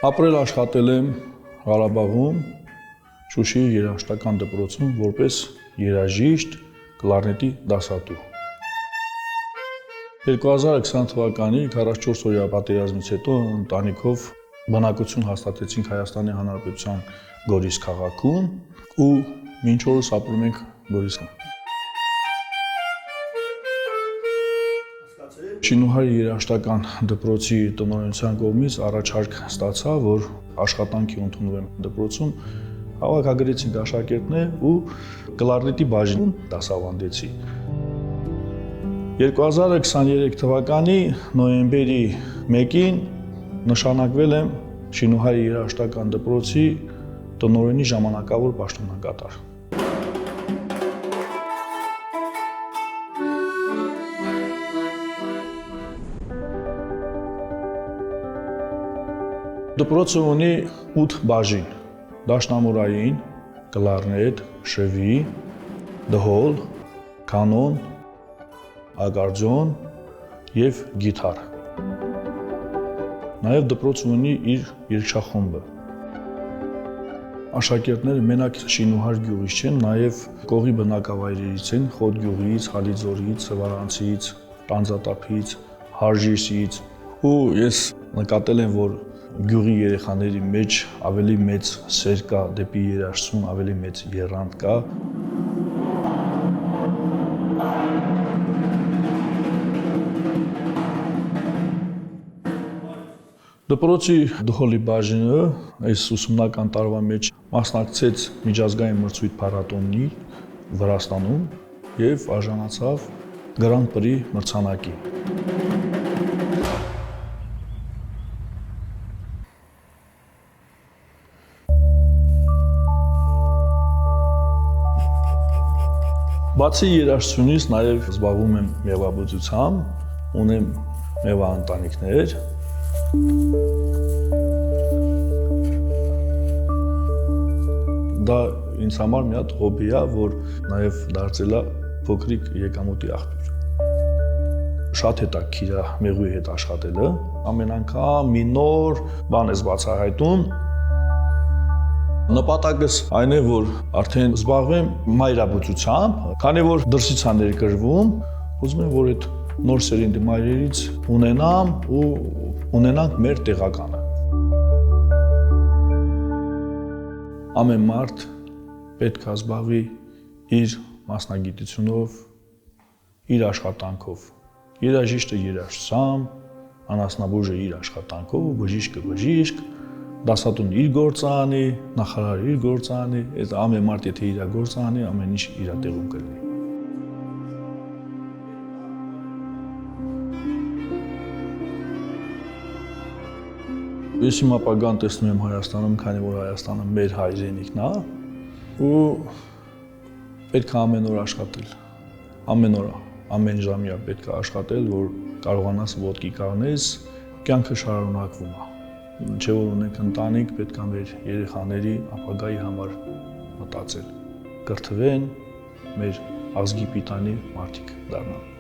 Ապրել աշխատել եմ Ղարաբաղում, Շուշիի երաժշտական դպրոցում որպես երաժիշտ, կլարնետի դասատու։ 2020 թվականի 44-օրյա պատերազմից հետո ընտանիքով բնակություն հաստատեցինք Հայաստանի Հանրապետության Գորիս քաղաքում ու մինչ օրս ապրում ենք Գորիսում։ Շինուհարի երաժշտական դպրոցի տնօրենության կողմից առաջարկ ստացա, որ աշխատանքի ընդունվեմ դպրոցում, հավաքագրեցինք աշակերտներ ու կլարնետի բաժնում դասավանդեցի։ 2023 թվականի նոյեմբերի 1-ին նշանակվել եմ Շինուհարի երաժշտական դպրոցի տնօրենի ժամանակավոր պաշտոնակատար։ Դպրոցը ունի 8 բաժին՝ դաշնամուրային, կլարնետ, շվի, դհոլ, կանոն, ակարդեոն եւ գիտար։ Նաեւ դպրոցը ունի իր երգչախումբը։ Աշակերտները մենակ Շինուհար գյուղից չեն, նաեւ կողի բնակավայրերից են՝ Խոտ գյուղից, Հալիձորից, Սևարանցից, Տանձատափից, Հարժիսից։ Ու ես նկատել եմ, որ գյուղի երեխաների մեջ ավելի մեծ սեր կա դեպի երաժշտություն, ավելի մեծ եռանդ կա։ Դպրոցի դհոլի բաժինը այս ուսումնական տարվա մեջ մասնակցեց միջազգային մրցույթ փառատոնի Վրաստանում եւ արժանացավ Grand Prix մրցանակի։ Բացի երաժշտությունից նաև զբաղվում եմ մեղվաբուծությամբ, ունեմ մեղվաընտանիքներ։ Դա ինձ համար մի հատ հոբի է, որ նաև դարձել է փոքրիկ եկամուտի աղբյուր։ Շատ հետաքրքիր է մեղվի հետ աշխատելը, ամեն անգամ մի նոր բան ես բացահայտում։ Նպատակս այն է, որ արդեն զբաղվեմ մայրաբուծությամբ, քանի որ դրսից է ներկրվում, ուզում եմ, որ այդ նոր սերնդի մայրերից ունենամ ու ունենանք մեր տեղականը։ Ամեն մարդ պետք է զբաղվի իր մասնագիտությունով, իր աշխատանքով։ Երաժիշտը երաժշտությամբ, անասնաբուժը իր աշխատանքով, բժիշկը բժիշկ, դասատուն իր գործը անի, նախարարը իր գործը անի, այդ ամեն մարդ եթե իր գործը անի, ամեն ինչ իր տեղում կլինի։ Ես իմ ապագան տեսնում եմ Հայաստանում, քանի որ Հայաստանը մեր հայրենիքն է, ու պետք է ամեն օր աշխատել, ամեն օր, ամեն ժամյա պետք է աշխատել, որ կարողանաս ոտքի կանգնես, կյանքը շարունակվում է։ Չէ որ ունենք ընտանիք, պետք է մեր երեխաների ապագայի համար մտածել, կրթվեն, մեր ազգի պիտանի մարդիկ դառնան։